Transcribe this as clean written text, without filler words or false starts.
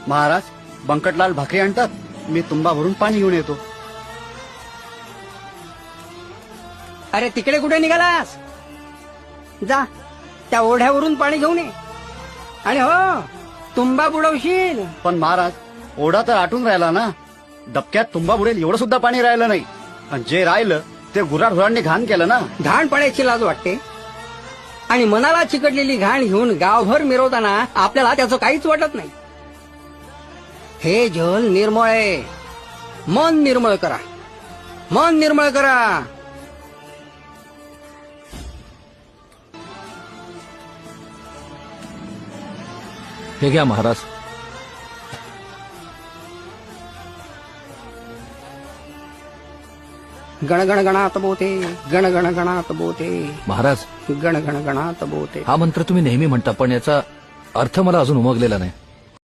महाराज बंकटलाल भाकरी आणतात, मी तुंबा भरून पाणी घेऊन येतो. अरे तिकडे कुठे निघालास? जा त्या ओढ्यावरून पाणी घेऊन ये. आणि हो, तुंबा बुडवशील. पण महाराज ओढा तर आटून राहिला ना, डबक्यात तुंबा बुडेल एवढं सुद्धा पाणी राहिलं नाही. आणि जे राहिलं ते गुराढोरांनी घाण केलं ना. घाण पडायची लाज वाटते आणि मनाला चिकटलेली घाण घेऊन गावभर मिरवताना आपल्याला त्याचं काहीच वाटत नाही. हे जल निर्मळ आहे, मन निर्मळ करा, मन निर्मळ करा. हे घ्या महाराज. गण गण गणात बोते, गण गण गणात बोते, महाराज गण गण गणात बोते. हा मंत्र तुम्ही नेहमी म्हणता, पण याचा अर्थ मला अजून उमगलेला नाही.